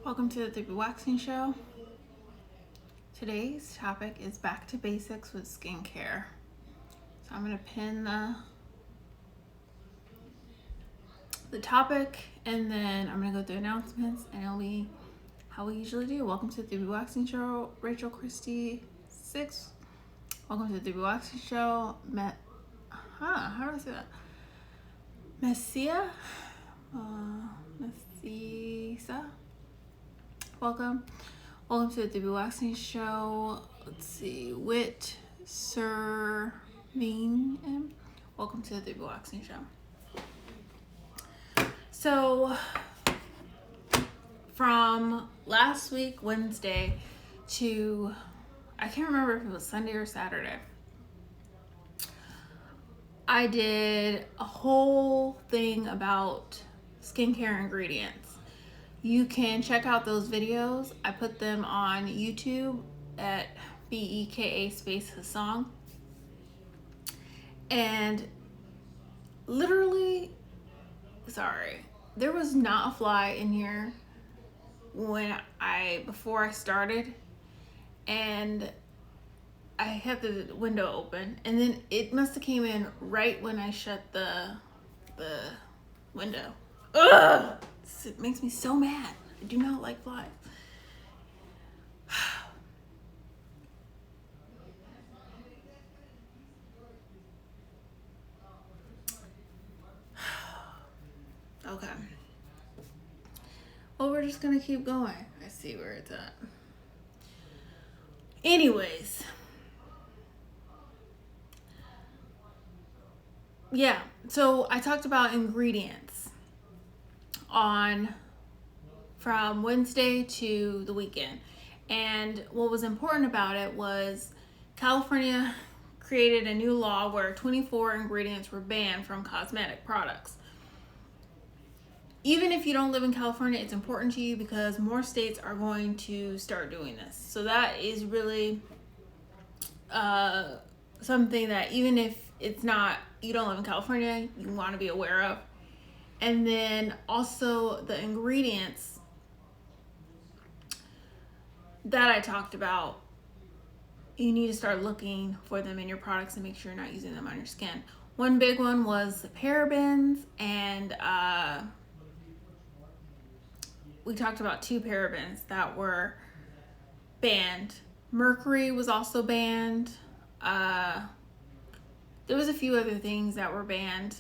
Welcome to the 3BWaxing show. Today's topic is back to basics with skincare. So I'm going to pin the topic, and then I'm going to go through announcements, and it'll be how we usually do. Welcome to the 3BWaxing show. Rachel Christie 6. Welcome to the 3BWaxing show. How do I say that? Messia? Messisa? Welcome to the 3BWaxing show. Let's see, Wit Serving. Welcome to the 3BWaxing show. So, from last week, Wednesday, to, I can't remember if it was Sunday or Saturday, I did a whole thing about skincare ingredients. You can check out those videos. I put them on YouTube at BEKA space Hassan. And literally, there was not a fly in here before I started, and I had the window open, and then it must have came in right when I shut the window. Ugh! It makes me so mad. I do not like flies. Okay. Well, we're just gonna keep going. I see where it's at. Anyways. Yeah, so I talked about ingredients from Wednesday to the weekend. And what was important about it was California created a new law where 24 ingredients were banned from cosmetic products. Even if you don't live in California, it's important to you because more states are going to start doing this. So that is really something that even if you don't live in California, you want to be aware of. And then also the ingredients that I talked about, you need to start looking for them in your products and make sure you're not using them on your skin. One big one was the parabens, and we talked about 2 parabens that were banned. Mercury was also banned. There was a few other things that were banned,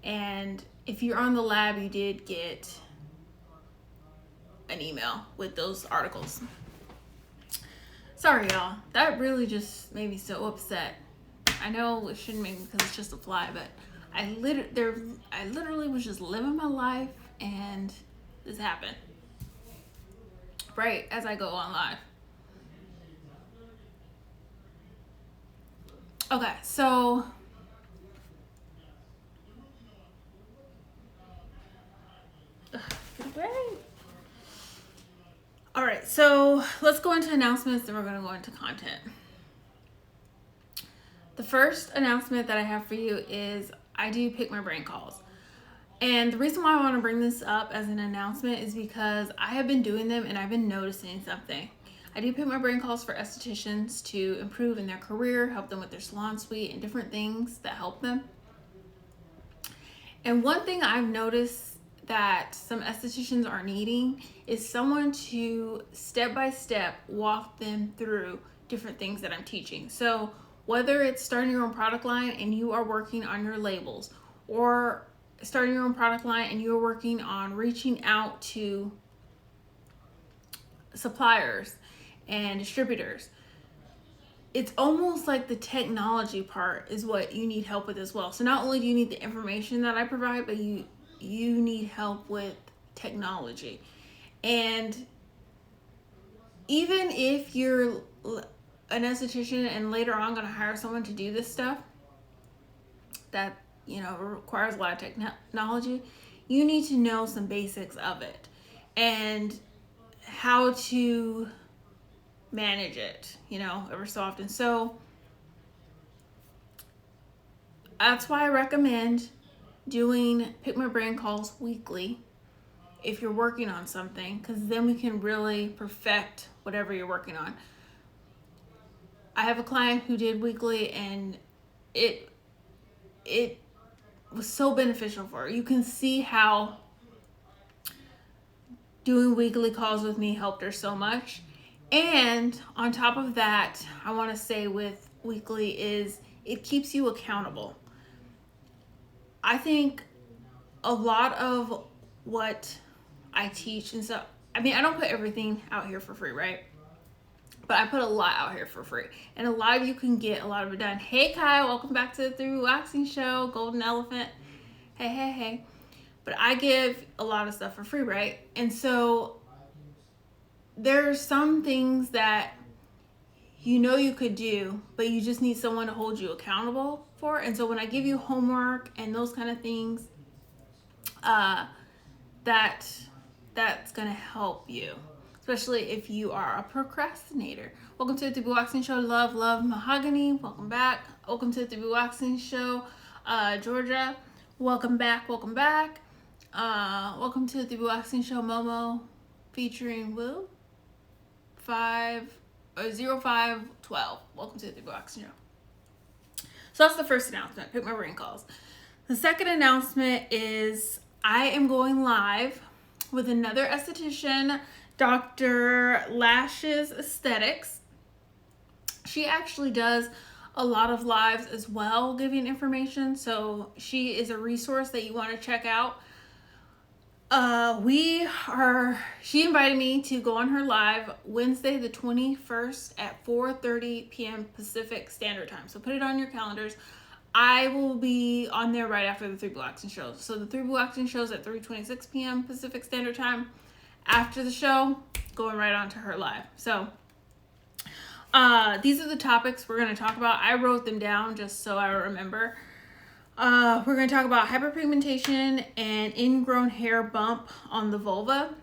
and if you're on the lab, you did get an email with those articles. Sorry, y'all. That really just made me so upset. I know it shouldn't make me because it's just a fly, but I literally was just living my life, and this happened right as I go on live. Okay, so all right, so let's go into announcements, then we're going to go into content. The first announcement that I have for you is I do pick my brain calls. And the reason why I want to bring this up as an announcement is because I have been doing them and I've been noticing something. I do pick my brain calls for estheticians to improve in their career, help them with their salon suite, and different things that help them. And one thing I've noticed that some estheticians are needing is someone to step-by-step walk them through different things that I'm teaching. So whether it's starting your own product line and you are working on your labels, or starting your own product line and you're working on reaching out to suppliers and distributors, it's almost like the technology part is what you need help with as well. So not only do you need the information that I provide, but you need help with technology. And even if you're an esthetician and later on going to hire someone to do this stuff that requires a lot of technology, you need to know some basics of it and how to manage it, ever so often. So that's why I recommend doing pick my brain calls weekly if you're working on something, because then we can really perfect whatever you're working on. I have a client who did weekly, and it was so beneficial for her. You can see how doing weekly calls with me helped her so much. And on top of that, I want to say with weekly is it keeps you accountable. I think a lot of what I teach, and so, I mean, I don't put everything out here for free, right? But I put a lot out here for free. And a lot of you can get a lot of it done. Hey, Kyle, welcome back to the 3BWaxing show, Golden Elephant. Hey. But I give a lot of stuff for free, right? And so there's some things that you know you could do, but you just need someone to hold you accountable for. And so when I give you homework and those kind of things, that's gonna help you, especially if you are a procrastinator. Welcome to the 3BWaxing show. Love Mahogany, welcome back. Welcome to the 3BWaxing show. Georgia, welcome back. Welcome to the 3BWaxing show. Momo, featuring Will 0512. Welcome to the 3BWaxing show. So that's the first announcement. Pick my brain calls. The second announcement is I am going live with another esthetician, Dr. Lashes Aesthetics. She actually does a lot of lives as well, giving information. So she is a resource that you want to check out. She invited me to go on her live Wednesday the 21st at 4:30 p.m. Pacific Standard Time. So put it on your calendars. I will be on there right after the 3BWaxing show. So the 3BWaxing show is at 3:26 p.m. Pacific Standard Time. After the show, going right on to her live. So these are the topics we're going to talk about. I wrote them down just so I remember. We're going to talk about hyperpigmentation and ingrown hair bump on the vulva.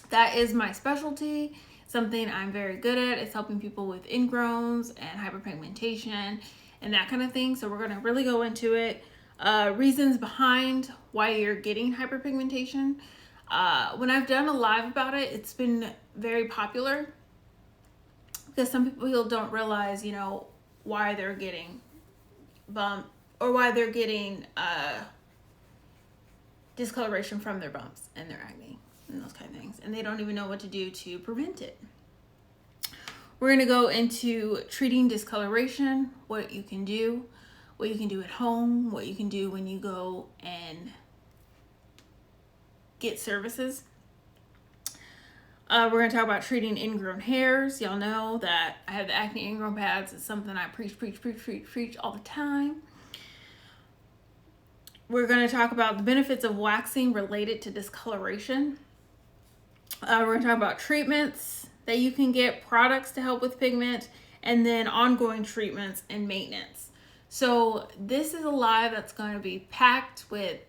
That is my specialty, something I'm very good at. It's helping people with ingrowns and hyperpigmentation and that kind of thing. So we're going to really go into it. Reasons behind why you're getting hyperpigmentation. When I've done a live about it, it's been very popular because some people don't realize, why they're getting bump or why they're getting discoloration from their bumps and their acne and those kind of things. And they don't even know what to do to prevent it. We're going to go into treating discoloration, what you can do at home, what you can do when you go and get services. We're going to talk about treating ingrown hairs. Y'all know that I have the acne ingrown pads. It's something I preach all the time. We're going to talk about the benefits of waxing related to discoloration. We're going to talk about treatments that you can get, products to help with pigment, and then ongoing treatments and maintenance. So this is a live that's going to be packed with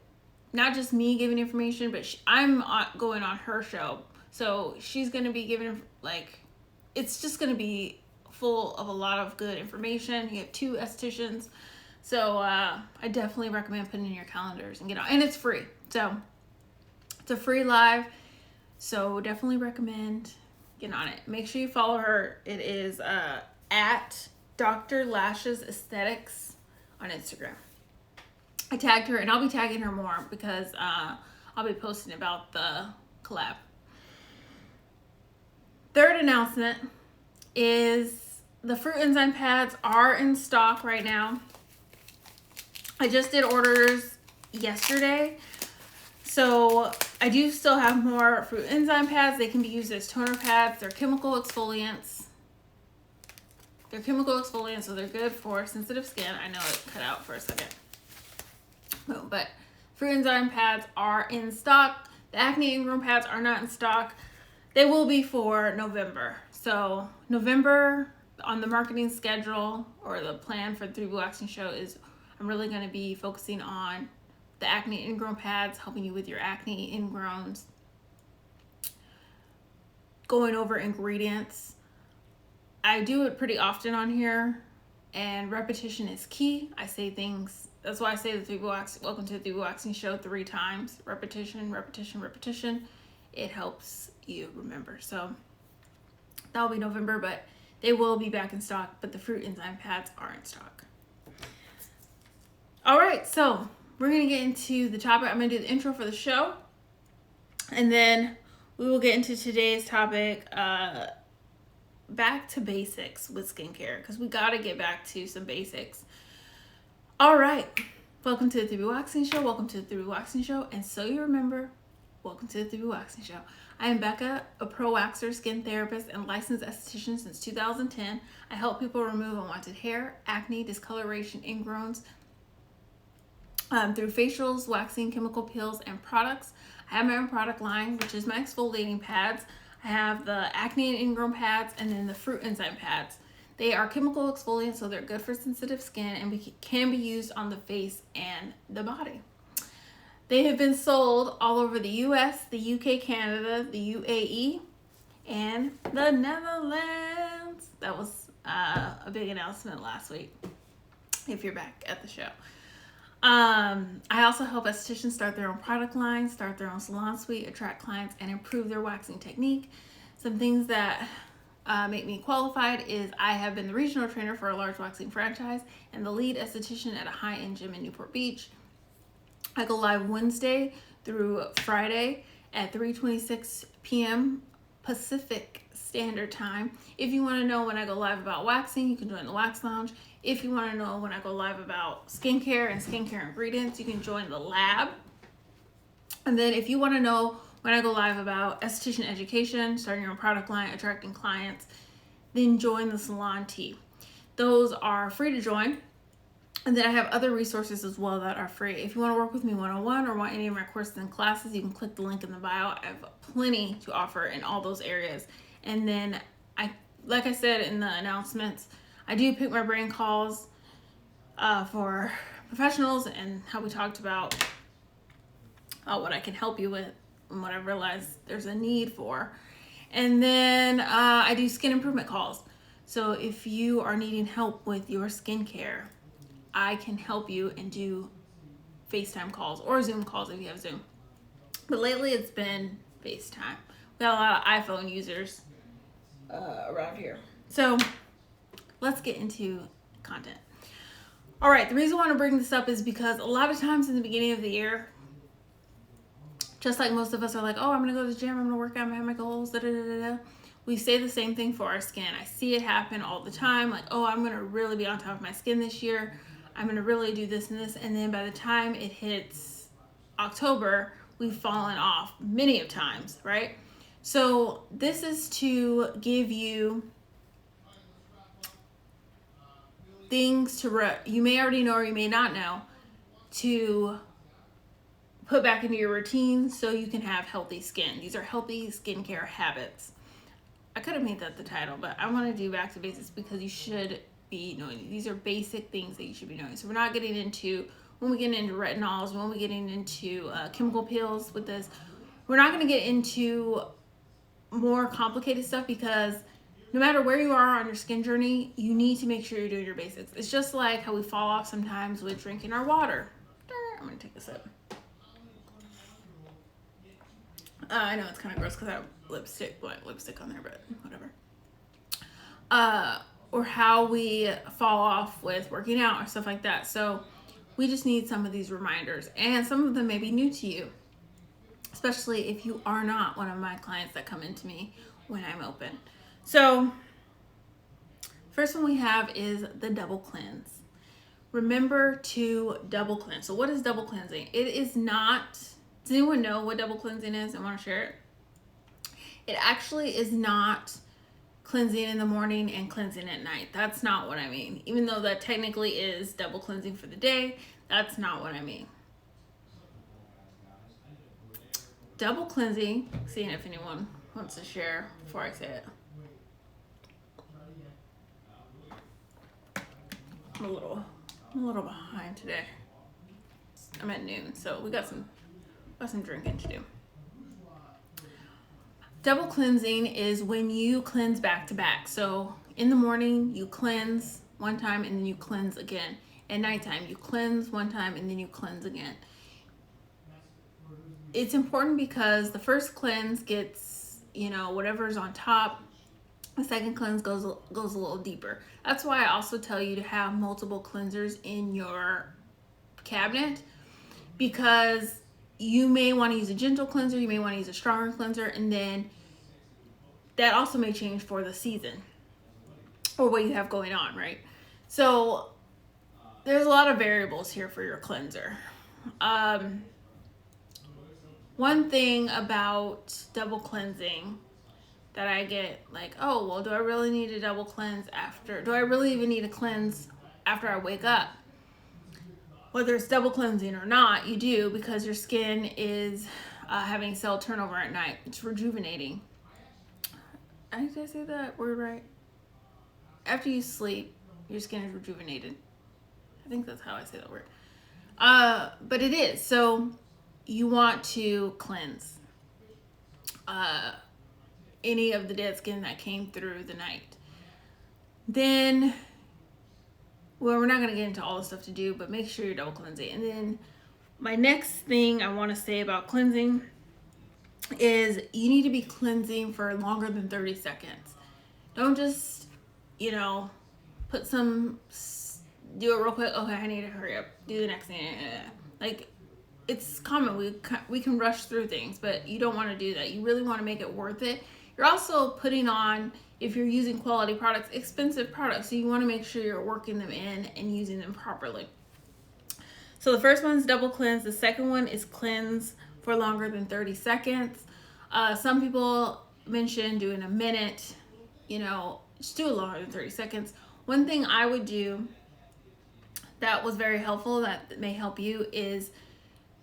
not just me giving information, but I'm going on her show. So she's going to be giving, it's just going to be full of a lot of good information. You have 2 estheticians. So I definitely recommend putting in your calendars and get on. And it's free. So it's a free live. So definitely recommend getting on it. Make sure you follow her. It is at Dr. Lashes Aesthetics on Instagram. I tagged her, and I'll be tagging her more because I'll be posting about the collab. Third announcement is the fruit enzyme pads are in stock right now. I just did orders yesterday. So I do still have more fruit enzyme pads. They can be used as toner pads. They're chemical exfoliants. So they're good for sensitive skin. I know it cut out for a second. But fruit enzyme pads are in stock. The acne ingrown pads are not in stock. They will be for November. So November on the marketing schedule or the plan for the 3BWaxing show is I'm really going to be focusing on the acne ingrown pads, helping you with your acne ingrowns, going over ingredients. I do it pretty often on here, and repetition is key. I say things That's why I say the 3BWaxing, welcome to the 3BWaxing show 3 times. Repetition, repetition, repetition. It helps you remember. So that'll be November, but they will be back in stock, but the fruit enzyme pads are in stock. All right, so we're going to get into the topic. I'm going to do the intro for the show, and then we will get into today's topic, back to basics with skincare, because we got to get back to some basics. All right, welcome to the 3BWaxing show. Welcome to the 3BWaxing show, and so you remember, welcome to the 3BWaxing show. I am Becca, a pro waxer, skin therapist, and licensed esthetician since 2010. I help people remove unwanted hair, acne, discoloration, ingrowns through facials, waxing, chemical peels, and products. I have my own product line, which is my exfoliating pads. I have the acne and ingrown pads, and then the fruit enzyme pads. They are chemical exfoliants, so they're good for sensitive skin and can be used on the face and the body. They have been sold all over the US, the UK, Canada, the UAE, and the Netherlands. That was a big announcement last week, if you're back at the show. I also help estheticians start their own product line, start their own salon suite, attract clients, and improve their waxing technique. Some things that make me qualified is I have been the regional trainer for a large waxing franchise and the lead esthetician at a high-end gym in Newport Beach. I go live Wednesday through Friday at 3:26 p.m. Pacific Standard Time. If you want to know when I go live about waxing, you can join the Wax Lounge. If you want to know when I go live about skincare and skincare ingredients, you can join the lab. And then if you want to know when I go live about esthetician education, starting your own product line, attracting clients, then join the salon tea. Those are free to join. And then I have other resources as well that are free. If you want to work with me one-on-one or want any of my courses and classes, you can click the link in the bio. I have plenty to offer in all those areas. And then like I said in the announcements, I do pick my brain calls for professionals and how we talked about what I can help you with and what I realized there's a need for. And then I do skin improvement calls. So if you are needing help with your skincare, I can help you and do FaceTime calls or Zoom calls if you have Zoom. But lately it's been FaceTime. We got a lot of iPhone users around here. So let's get into content. All right, the reason I want to bring this up is because a lot of times in the beginning of the year, just like most of us are like, oh, I'm going to go to the gym, I'm going to work out, I have my goals, da da da da. We say the same thing for our skin. I see it happen all the time. Like, oh, I'm going to really be on top of my skin this year. I'm going to really do this and this. And then by the time it hits October, we've fallen off many of times, right? So this is to give you things you may already know or you may not know to put back into your routine so you can have healthy skin. These are healthy skincare habits. I could have made that the title, but I want to do back to basics because you should be knowing these are basic things that you should be knowing. So we're not getting into, when we get into retinols, when we're getting into chemical peels with this, we're not going to get into more complicated stuff because no matter where you are on your skin journey, you need to make sure you're doing your basics. It's just like how we fall off sometimes with drinking our water. I'm going to take a sip. I know it's kind of gross because I have black lipstick on there, but whatever. Or how we fall off with working out or stuff like that. So we just need some of these reminders, and some of them may be new to you, especially if you are not one of my clients that come into me when I'm open. So first one we have is the double cleanse. Remember to double cleanse. So what is double cleansing? It is not, does anyone know what double cleansing is and want to share it? It actually is not cleansing in the morning and cleansing at night. That's not what I mean. Even though that technically is double cleansing for the day, that's not what I mean. Double cleansing, seeing if anyone wants to share before I say it. I'm a little behind today. I'm at noon, so we got some drinking to do. Double cleansing is when you cleanse back to back. So in the morning, you cleanse one time and then you cleanse again. and nighttime. You cleanse one time and then you cleanse again. It's important because the first cleanse gets, whatever's on top. The second cleanse goes a little deeper. That's why I also tell you to have multiple cleansers in your cabinet, because you may want to use a gentle cleanser, you may want to use a stronger cleanser, and then that also may change for the season or what you have going on, right? So there's a lot of variables here for your cleanser. One thing about double cleansing that I get like, oh, well, do I really need a double cleanse after? Do I really even need a cleanse after I wake up? Whether it's double cleansing or not, you do, because your skin is having cell turnover at night. It's rejuvenating. Did I say that word right? After you sleep, your skin is rejuvenated. I think that's how I say that word. But it is. So you want to cleanse any of the dead skin that came through the night. Then, well, we're not going to get into all the stuff to do, but make sure you're double cleansing. And then my next thing I want to say about cleansing is you need to be cleansing for longer than 30 seconds. Don't just, put some, do it real quick. Okay, I need to hurry up. Do the next thing. Like, it's common. We can rush through things, but you don't want to do that. You really want to make it worth it. You're also putting on, if you're using quality products, expensive products. So you want to make sure you're working them in and using them properly. So the first one's double cleanse. The second one is cleanse for longer than 30 seconds. Some people mention doing a minute, just do it longer than 30 seconds. One thing I would do that was very helpful, that may help you, is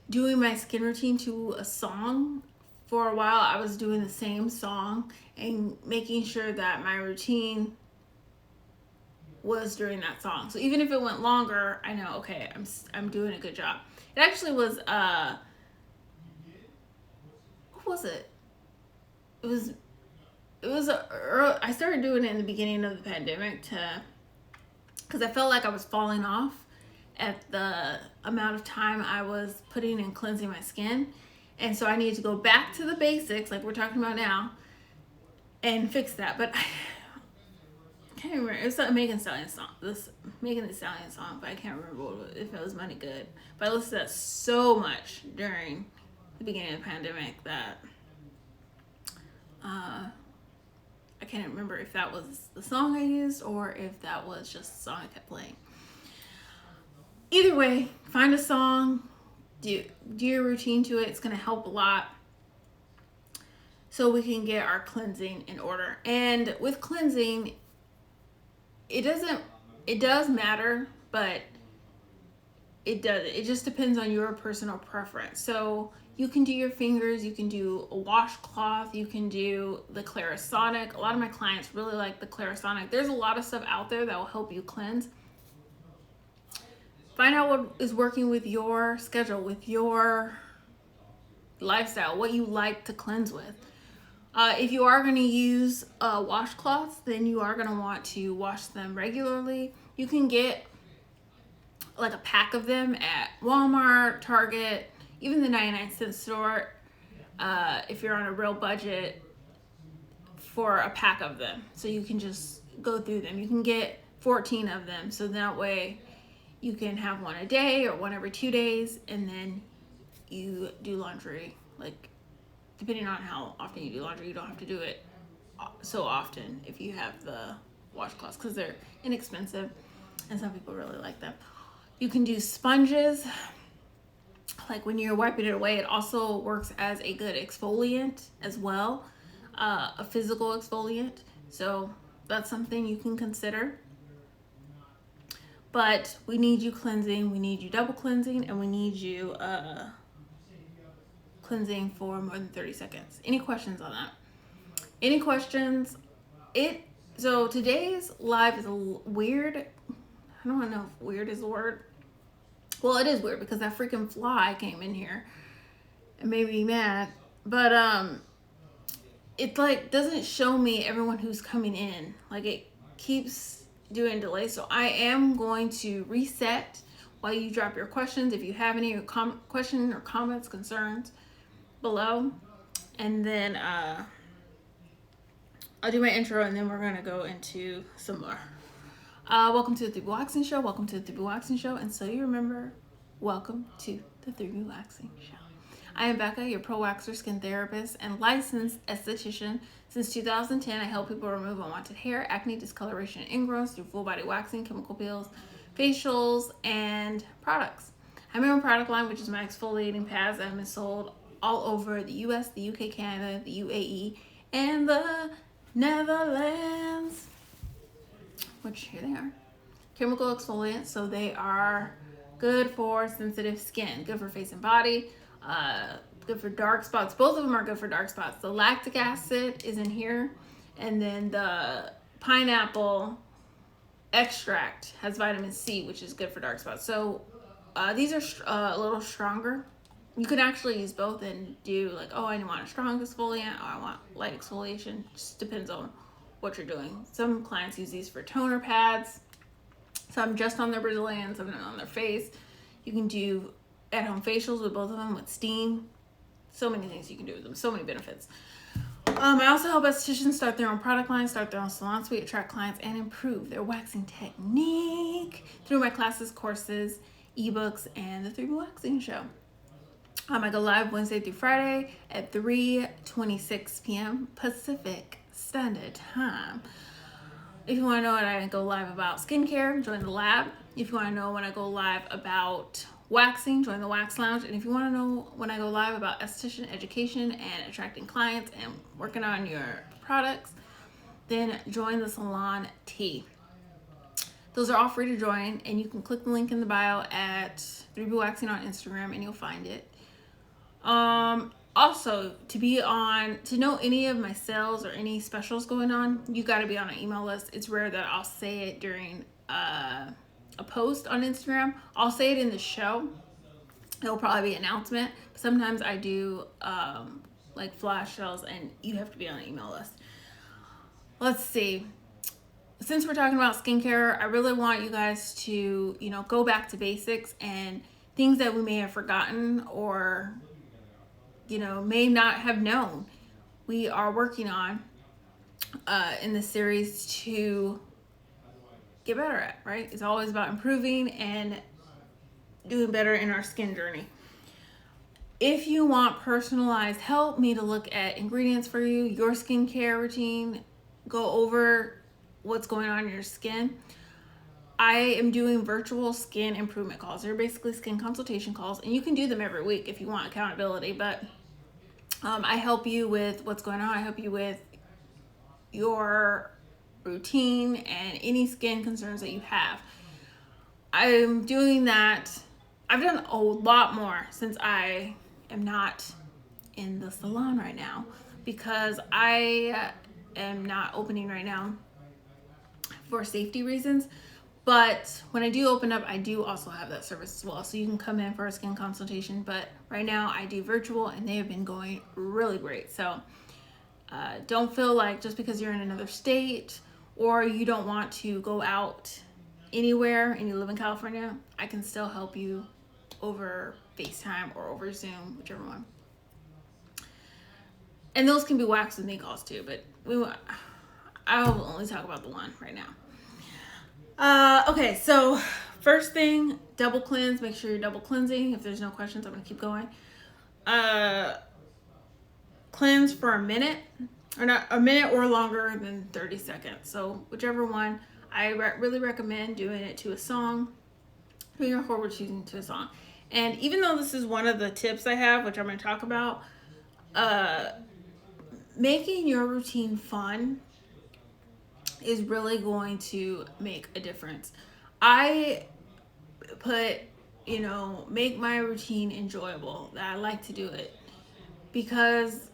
doing my skin routine to a song. For a while, I was doing the same song and making sure that my routine was during that song. So even if it went longer, I know, okay, I'm doing a good job. It actually was, what was it? I started doing it in the beginning of the pandemic because I felt like I was falling off at the amount of time I was putting in cleansing my skin. And so I needed to go back to the basics, like we're talking about now, and fix that. But I can't remember. It was a Megan Thee Stallion song. Megan Thee Stallion song, but I can't remember if it was Money Good. But I listened to that so much during the beginning of the pandemic that I can't remember if that was the song I used or if that was just the song I kept playing. Either way, find a song, do your routine to it. It's going to help a lot so we can get our cleansing in order. And with cleansing, it does matter, but it just depends on your personal preference. So you can do your fingers, you can do a washcloth, you can do the Clarisonic. A lot of my clients really like the Clarisonic. There's a lot of stuff out there that will help you cleanse. Find out what is working with your schedule, with your lifestyle, what you like to cleanse with. If you are going to use washcloths, then you are going to want to wash them regularly. You can get like a pack of them at Walmart, Target, even the 99-cent store, if you're on a real budget, for a pack of them. So you can just go through them. You can get 14 of them, so that way you can have one a day or one every 2 days, and then you do laundry. Like, depending on how often you do laundry, you don't have to do it so often if you have the washcloths, because they're inexpensive and some people really like them. You can do sponges. Like when you're wiping it away, it also works as a good exfoliant as well, a physical exfoliant. So that's something you can consider. But we need you cleansing, we need you double cleansing, and we need you cleansing for more than 30 seconds. Any questions on that? Any questions? So today's live is weird. I don't know if weird is the word. Well, it is weird because that freaking fly came in here and made me mad. But it like doesn't show me everyone who's coming in. Like it keeps doing delay. So I am going to reset while you drop your questions. If you have any questions or comments, concerns below. And then I'll do my intro and then we're going to go into some more. Welcome to the 3BWaxing Show. Welcome to the 3BWaxing Show. And so you remember, welcome to the 3BWaxing Show. I am Becca, your pro waxer, skin therapist, and licensed esthetician. Since 2010, I help people remove unwanted hair, acne, discoloration, and ingrowns through full body waxing, chemical peels, facials, and products. I have my own product line, which is my exfoliating pads that have been sold all over the US, the UK, Canada, the UAE, and the Netherlands. Which here they are. Chemical exfoliants, so they are good for sensitive skin, good for face and body. Good for dark spots. Both of them are good for dark spots. The lactic acid is in here, and then the pineapple extract has vitamin C, which is good for dark spots. So these are a little stronger. You can actually use both and do like, oh, I want a strong exfoliant, or I want light exfoliation. Just depends on what you're doing. Some clients use these for toner pads. Some just on their Brazilian, some on their face. You can do at-home facials with both of them with steam. So many things you can do with them. So many benefits. I also help estheticians start their own product line, start their own salon suite, attract clients, and improve their waxing technique through my classes, courses, ebooks, and the 3BWaxing Show. I go live Wednesday through Friday at 3:26 p.m. Pacific Standard Time. If you want to know what I go live about skincare, join the lab. If you want to know when I go live about waxing, join the Wax Lounge. And if you want to know when I go live about esthetician education and attracting clients and working on your products, then join the Salon Tea. Those are all free to join, and you can click the link in the bio at 3BWaxing on Instagram and you'll find it. Also, to know any of my sales or any specials going on, you got to be on an email list. It's rare that I'll say it during a post on Instagram. I'll say it in the show. It'll probably be an announcement. Sometimes I do like flash sales, and you have to be on an email list. Let's see. Since we're talking about skincare, I really want you guys to, go back to basics and things that we may have forgotten or may not have known. We are working on in this series to get better at, right? It's always about improving and doing better in our skin journey. If you want personalized help, me to look at ingredients for you, your skincare routine, go over what's going on in your skin, I am doing virtual skin improvement calls. They're basically skin consultation calls, and you can do them every week if you want accountability, but I help you with what's going on. I help you with your routine and any skin concerns that you have. I'm doing that. I've done a lot more since I am not in the salon right now, because I am not opening right now for safety reasons. But when I do open up, I do also have that service as well. So you can come in for a skin consultation. But right now I do virtual, and they have been going really great. So don't feel like just because you're in another state or you don't want to go out anywhere and you live in California, I can still help you over FaceTime or over Zoom, whichever one. And those can be wax with me calls too, but I'll only talk about the one right now. Okay, so first thing, double cleanse. Make sure you're double cleansing. If there's no questions, I'm gonna keep going. Cleanse for a minute, or not a minute or longer than 30 seconds. So whichever one. I really recommend doing it to a song, doing your whole routine to a song. And even though this is one of the tips I have, which I'm going to talk about, making your routine fun is really going to make a difference. I put, make my routine enjoyable, that I like to do it, because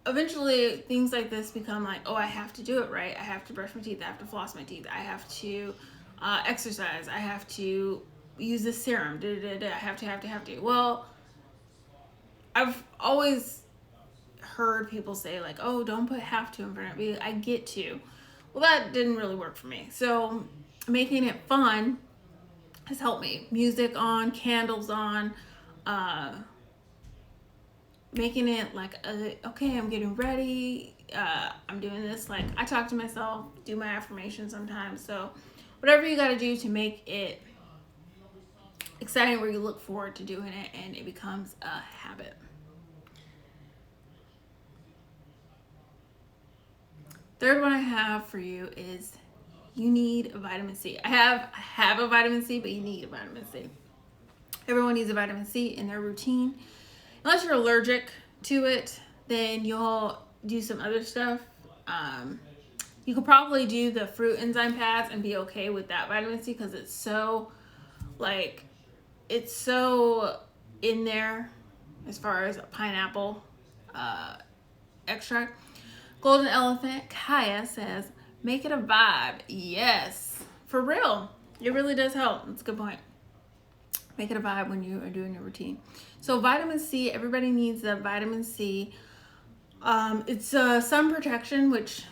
eventually things like this become like, oh, I have to do it, right? I have to brush my teeth, I have to floss my teeth, I have to exercise, I have to use this serum, I have to. Well, I've always heard people say like, oh, don't put have to in front of me. I get to. Well, that didn't really work for me. So making it fun has helped me. Music on, candles on, uh, making it like, okay, I'm getting ready. I'm doing this. Like, I talk to myself, do my affirmations sometimes. So whatever you got to do to make it exciting where you look forward to doing it and it becomes a habit. Third one I have for you is you need a vitamin C. I have a vitamin C, but you need a vitamin C. Everyone needs a vitamin C in their routine. Unless you're allergic to it, then you'll do some other stuff. You could probably do the fruit enzyme pads and be okay with that vitamin C because it's so in there as far as pineapple extract. Golden Elephant Kaya says, make it a vibe. Yes, for real. It really does help. That's a good point. Make it a vibe when you are doing your routine. So vitamin C, everybody needs the vitamin C. It's sun protection, which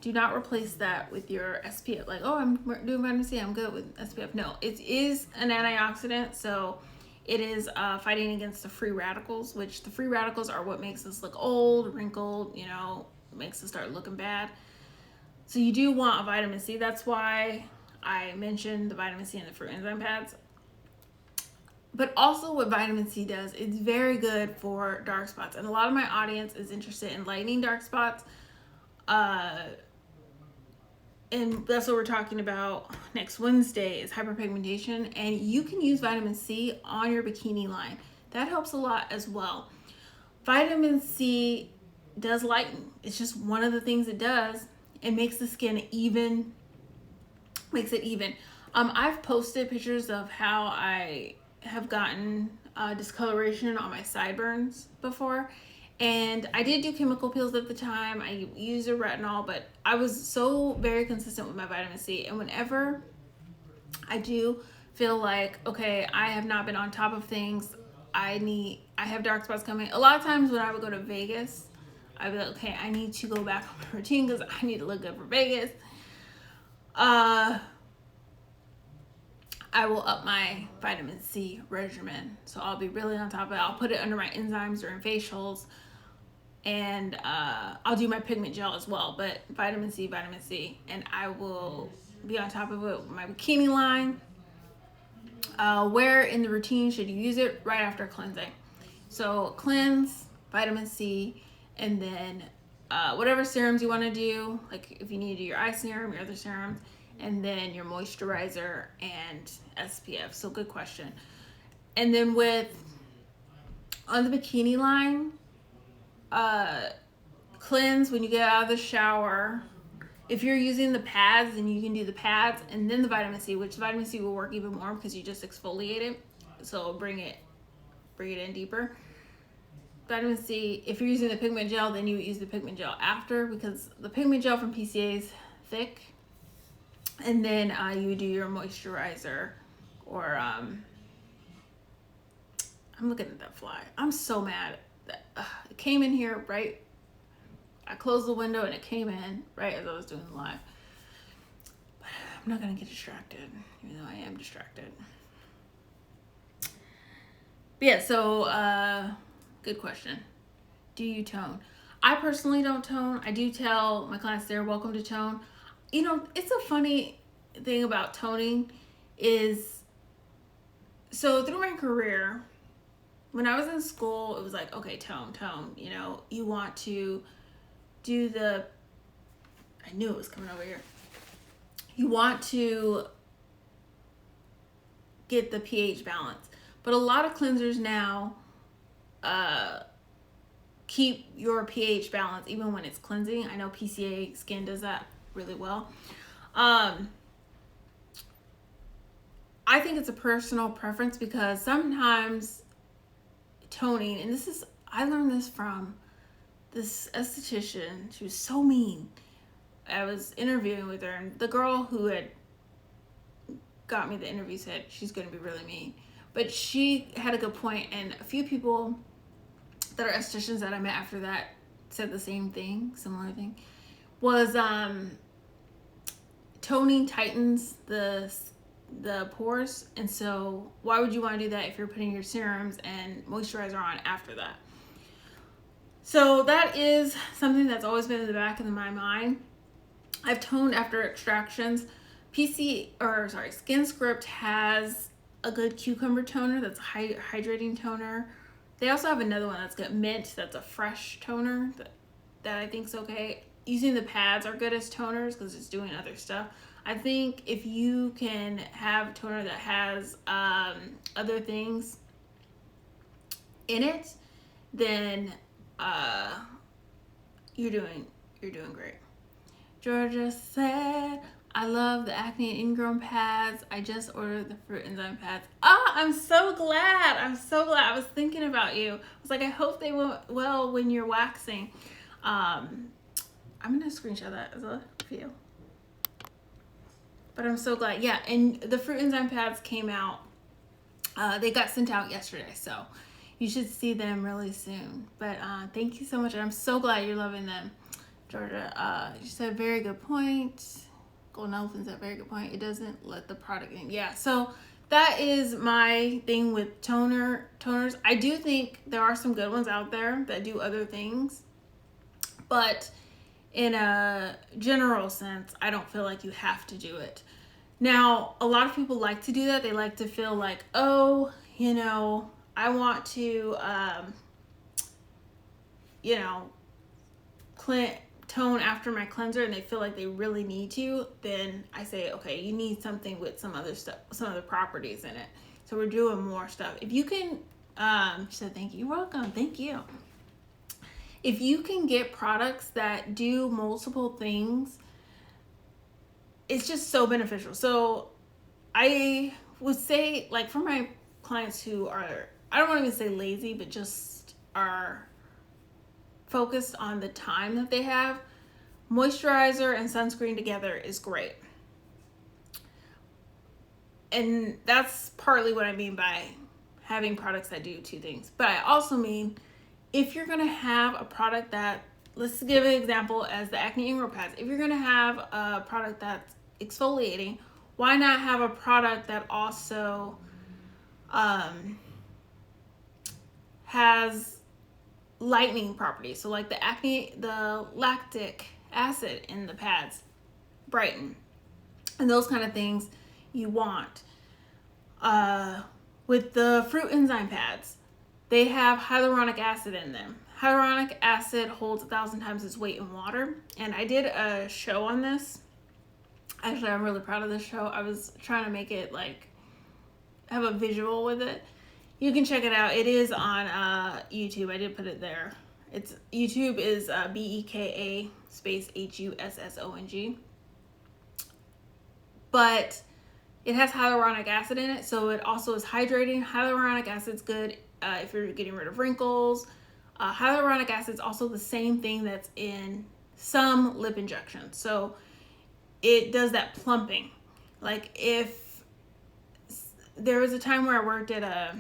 do not replace that with your SPF. Like, oh, I'm doing vitamin C, I'm good with SPF. No, it is an antioxidant, so it is fighting against the free radicals, which the free radicals are what makes us look old, wrinkled, makes us start looking bad. So you do want a vitamin C. That's why I mentioned the vitamin C and the fruit enzyme pads. But also what vitamin C does, it's very good for dark spots. And a lot of my audience is interested in lightening dark spots. And that's what we're talking about next Wednesday is hyperpigmentation. And you can use vitamin C on your bikini line. That helps a lot as well. Vitamin C does lighten. It's just one of the things it does. It makes the skin even, makes it even. I've posted pictures of how I have gotten discoloration on my sideburns before, and I did do chemical peels at the time. I used a retinol, but I was so very consistent with my vitamin C, and whenever I do feel like, okay, I have not been on top of things, I have dark spots coming. A lot of times when I would go to Vegas, I'd be like, okay, I need to go back on my routine because I need to look good for Vegas. I will up my vitamin C regimen. So I'll be really on top of it. I'll put it under my enzymes during facials. And I'll do my pigment gel as well. But vitamin C. And I will be on top of it with my bikini line. Where in the routine should you use it? Right after cleansing. So cleanse, vitamin C, and then whatever serums you want to do. Like if you need to do your eye serum, your other serums. And then your moisturizer and SPF. So good question. And then on the bikini line, cleanse when you get out of the shower. If you're using the pads, then you can do the pads and then the vitamin C, which vitamin C will work even more because you just exfoliate it. So bring it in deeper. Vitamin C, if you're using the pigment gel, then you would use the pigment gel after because the pigment gel from PCA is thick. And then you would do your moisturizer or I'm looking at that fly. I'm so mad that it came in here right. I closed the window and it came in right as I was doing the live. But I'm not gonna get distracted, even though I am distracted. But yeah, so good question. Do you tone? I personally don't tone. I do tell my clients they're welcome to tone. It's a funny thing about toning is, so through my career, when I was in school, it was like, okay, tone, you want to do I knew it was coming over here. You want to get the pH balance. But a lot of cleansers now keep your pH balance even when it's cleansing. I know PCA Skin does that really well. I think it's a personal preference because sometimes toning, and I learned this from this esthetician. She was so mean. I was interviewing with her, and the girl who had got me the interview said she's going to be really mean. But she had a good point, and a few people that are estheticians that I met after that said the same thing, similar thing, was toning tightens the pores, and so why would you want to do that if you're putting your serums and moisturizer on after that? So that is something that's always been in the back of my mind. I've toned after extractions. Skin Script has a good cucumber toner that's a hydrating toner. They also have another one that's got mint, that's a fresh toner that I think is okay. Using the pads are good as toners because it's doing other stuff. I think if you can have toner that has other things in it, then you're doing great. Georgia said, I love the acne and ingrown pads. I just ordered the fruit enzyme pads. I'm so glad. I was thinking about you. I was like, I hope they went well when you're waxing. I'm gonna screenshot that as a video. But I'm so glad. Yeah, and the fruit enzyme pads came out. They got sent out yesterday, so you should see them really soon. But thank you so much, and I'm so glad you're loving them, Georgia. You said very good point. Golden Elephant said very good point. It doesn't let the product in. Yeah, so that is my thing with toners. I do think there are some good ones out there that do other things, but in a general sense, I don't feel like you have to do it. Now, a lot of people like to do that. They like to feel like, oh, I want to, tone after my cleanser, and they feel like they really need to. Then I say, okay, you need something with some other stuff, some other properties in it. So we're doing more stuff. If you can, she said, thank you. You're welcome. Thank you. If you can get products that do multiple things, it's just so beneficial. So I would say, like, for my clients who are, I don't want to even say lazy, but just are focused on the time that they have, moisturizer and sunscreen together is great. And that's partly what I mean by having products that do two things. But I also mean, if you're going to have a product that, let's give an example as the acne ingrown pads. If you're going to have a product that's exfoliating, why not have a product that also has lightening properties? So like the lactic acid in the pads brighten, and those kind of things you want. With the fruit enzyme pads, they have hyaluronic acid in them. Hyaluronic acid holds 1,000 times its weight in water, and I did a show on this. Actually, I'm really proud of this show. I was trying to make it like have a visual with it. You can check it out. It is on YouTube. I did put it there. YouTube is BEKA space HUSSONG. But it has hyaluronic acid in it, so it also is hydrating. Hyaluronic acid's good if you're getting rid of wrinkles. Hyaluronic acid is also the same thing that's in some lip injections. So it does that plumping. Like if there was a time where I worked at a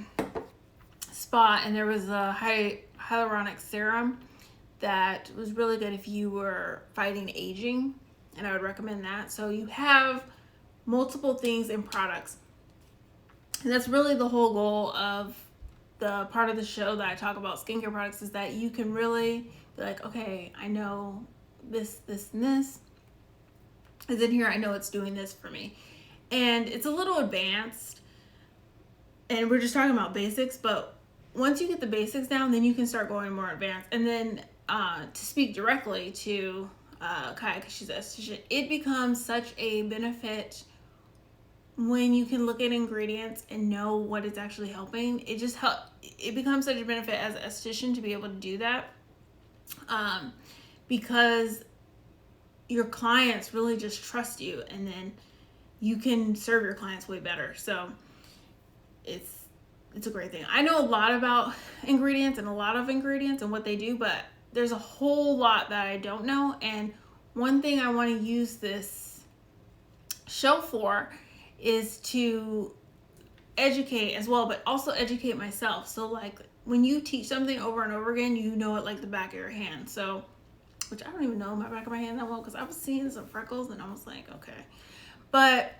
spa and there was a hyaluronic serum that was really good if you were fighting aging, and I would recommend that. So you have multiple things in products, and that's really the whole goal of the part of the show that I talk about skincare products, is that you can really be like, okay, I know this, this, and this is in here. I know it's doing this for me. And it's a little advanced, and we're just talking about basics, but once you get the basics down, then you can start going more advanced. And then to speak directly to Kai, because she's an esthetician, it becomes such a benefit when you can look at ingredients and know what it's actually helping. It becomes such a benefit as an esthetician to be able to do that, because your clients really just trust you, and then you can serve your clients way better. So it's a great thing. I know a lot about ingredients and what they do, but there's a whole lot that I don't know. And one thing I want to use this show for is to educate as well, but also educate myself. So like when you teach something over and over again, you know it like the back of your hand. So, which I don't even know my back of my hand that well, because I was seeing some freckles and I was like, okay. But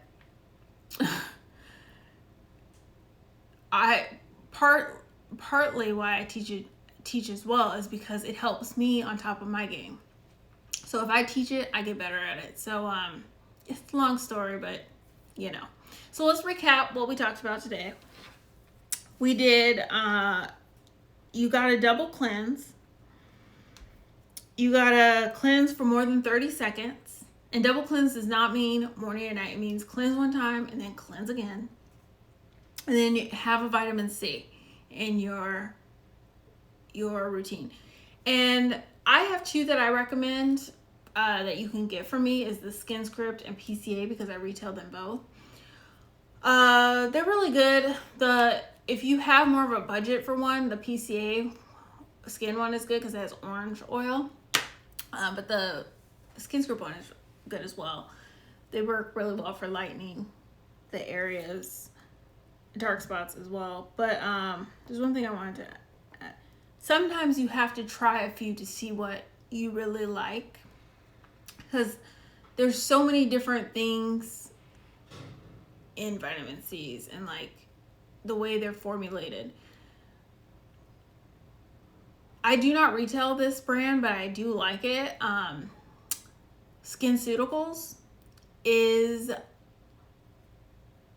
partly why I teach as well is because it helps me on top of my game. So if I teach it, I get better at it. So it's a long story, but you know. So let's recap what we talked about today. We did you got to double cleanse. You got to cleanse for more than 30 seconds. And double cleanse does not mean morning and night. It means cleanse one time and then cleanse again. And then you have a vitamin C in your routine. And I have two that I recommend that you can get from me is the Skin Script and PCA because I retail them both. They're really good. If you have more of a budget for one, the PCA skin one is good because it has orange oil. But the Skin Script one is good as well. They work really well for lightening the areas, dark spots as well. But there's one thing I wanted to add. Sometimes you have to try a few to see what you really like, because there's so many different things in vitamin C's and like the way they're formulated. I do not retail this brand, but I do like it. SkinCeuticals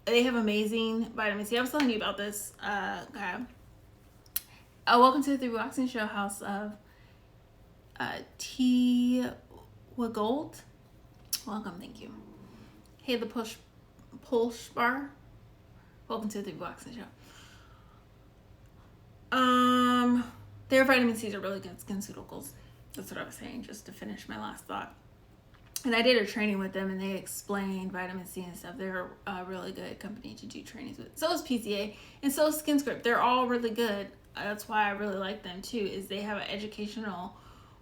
they have amazing vitamin C. I was telling you about this guy. Welcome to the 3BWaxing show, house of T.WaGold. Welcome, thank you. Hey, the Pulse Bar. Welcome to the 3BWaxing show. Their vitamin C's are really good. SkinCeuticals. That's what I was saying, just to finish my last thought. And I did a training with them, and they explained vitamin C and stuff. They're a really good company to do trainings with. So is PCA, and so is Skin Script. They're all really good. That's why I really like them too. Is they have an educational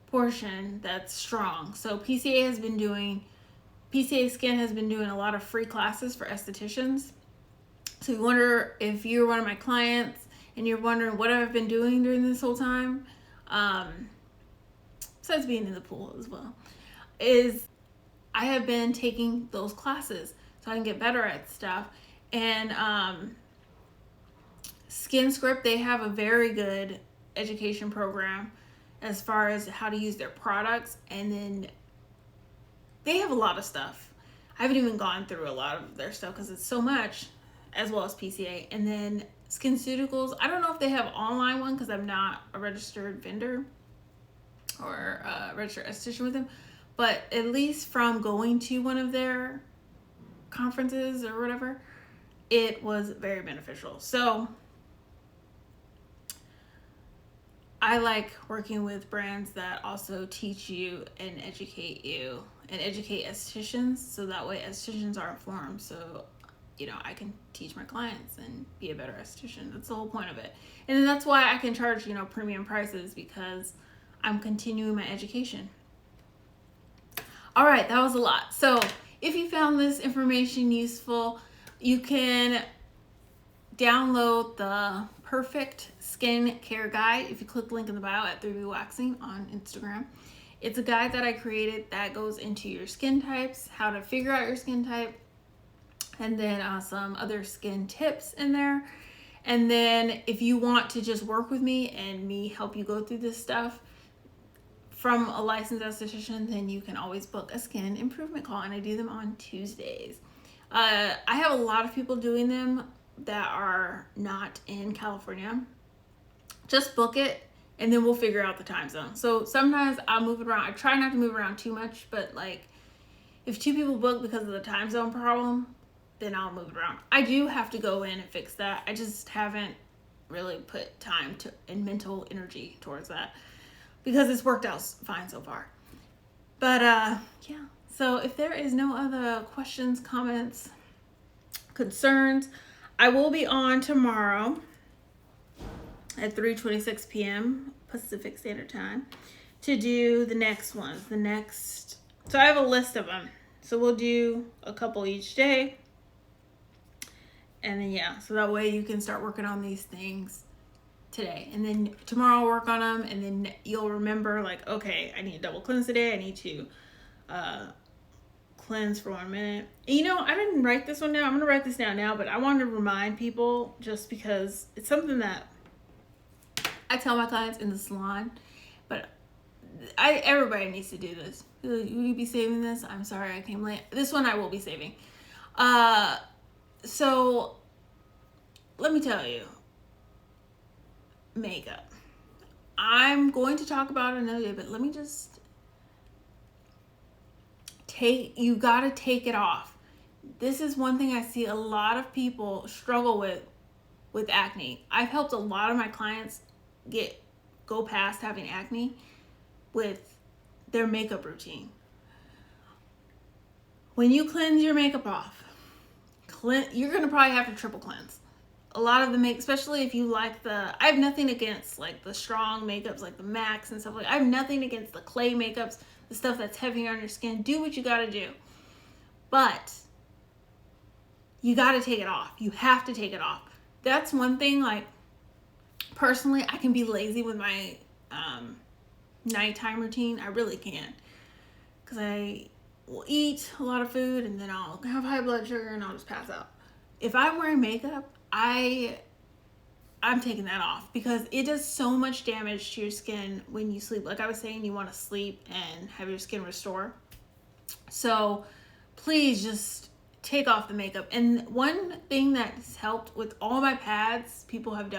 portion that's strong. So PCA Skin has been doing a lot of free classes for estheticians. So you wonder if you're one of my clients and you're wondering what I've been doing during this whole time, besides being in the pool as well, is I have been taking those classes so I can get better at stuff. And Skin Script, they have a very good education program as far as how to use their products. And then they have a lot of stuff. I haven't even gone through a lot of their stuff because it's so much, as well as PCA. And then SkinCeuticals, I don't know if they have online one because I'm not a registered vendor or a registered esthetician with them, but at least from going to one of their conferences or whatever, it was very beneficial. So I like working with brands that also teach you and educate estheticians, so that way estheticians are informed. So I can teach my clients and be a better esthetician. That's the whole point of it. And then that's why I can charge, premium prices, because I'm continuing my education. All right, that was a lot. So if you found this information useful, you can download the Perfect Skin Care Guide if you click the link in the bio at 3BWaxing on Instagram. It's a guide that I created that goes into your skin types, how to figure out your skin type, and then some other skin tips in there. And then if you want to just work with me and me help you go through this stuff from a licensed esthetician, then you can always book a skin improvement call, and I do them on Tuesdays. I have a lot of people doing them that are not in California. Just book it and then we'll figure out the time zone. So sometimes I'll move it around. I try not to move around too much, but like if 2 people book because of the time zone problem, then I'll move it around. I do have to go in and fix that. I just haven't really put time and mental energy towards that because it's worked out fine so far. But yeah, so if there is no other questions, comments, concerns, I will be on tomorrow at 3:26 p.m. Pacific Standard Time to do the next ones. So I have a list of them. So we'll do a couple each day. And then, so that way you can start working on these things today. And then tomorrow I'll work on them. And then you'll remember, like, okay, I need to double cleanse today. I need to cleanse for 1 minute. And, you know, I didn't write this one down. I'm going to write this down now, but I wanted to remind people just because it's something that I tell my clients in the salon, but everybody needs to do this. Will you be saving this? I'm sorry I came late. This one I will be saving. So let me tell you, makeup. I'm going to talk about it another day, but let me just you gotta take it off. This is one thing I see a lot of people struggle with acne. I've helped a lot of my clients go past having acne with their makeup routine. When you cleanse your makeup off, you're gonna probably have to triple cleanse. A lot of the especially if you like I have nothing against like the strong makeups like the MACs and stuff like that. I have nothing against the clay makeups, the stuff that's heavier on your skin. Do what you gotta do. But you gotta take it off. You have to take it off. That's one thing, like, personally, I can be lazy with my nighttime routine. I really can. Because I will eat a lot of food and then I'll have high blood sugar and I'll just pass out. If I'm wearing makeup, I'm taking that off because it does so much damage to your skin when you sleep. Like I was saying, you want to sleep and have your skin restore. So please just take off the makeup. And one thing that's helped with all my pads people have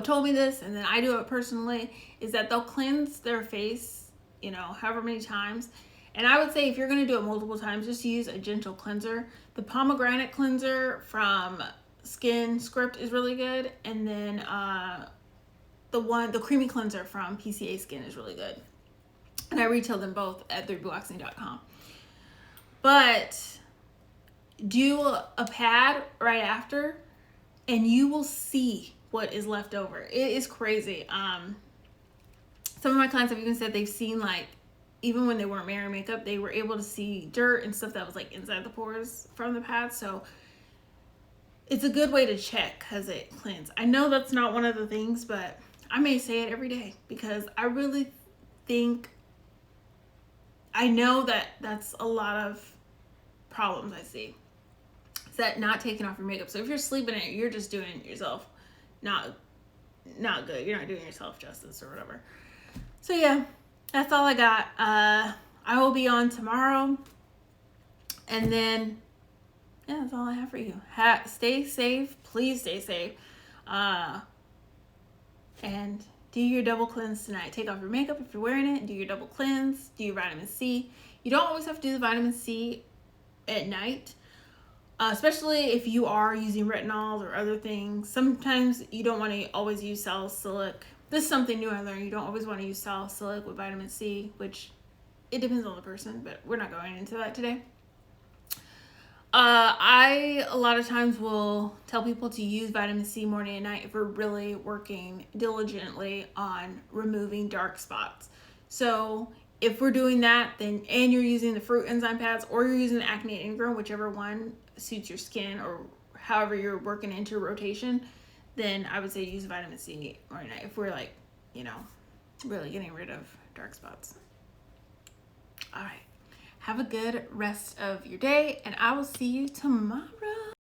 told me this, and then I do it personally, is that they'll cleanse their face, you know, however many times. And I would say if you're going to do it multiple times, just use a gentle cleanser. The pomegranate cleanser from Skin Script is really good. And then the creamy cleanser from PCA Skin is really good. And I retail them both at 3BWaxing.com. But do a pad right after and you will see what is left over. It is crazy. Some of my clients have even said they've seen, like, even when they weren't wearing makeup, they were able to see dirt and stuff that was like inside the pores from the pad. So it's a good way to check because it cleans. I know that's not one of the things, but I may say it every day because I really think, I know that that's a lot of problems I see. Is that not taking off your makeup. So if you're sleeping in it, you're just doing yourself not good. You're not doing yourself justice or whatever. So yeah, that's all I got. I will be on tomorrow. And then, yeah, that's all I have for you. Stay safe. Please stay safe. And do your double cleanse tonight. Take off your makeup if you're wearing it. Do your double cleanse. Do your vitamin C. You don't always have to do the vitamin C at night. Especially if you are using retinols or other things. Sometimes you don't want to always use salicylic. This is something new I learned. You don't always want to use salicylic with vitamin C, which it depends on the person, but we're not going into that today. I, a lot of times, will tell people to use vitamin C morning and night if we're really working diligently on removing dark spots. So if we're doing that, then, and you're using the fruit enzyme pads or you're using the acne ingrown, whichever one suits your skin or however you're working into your rotation, then I would say use vitamin C morning and night if we're, like, you know, really getting rid of dark spots. All right. Have a good rest of your day, and I will see you tomorrow.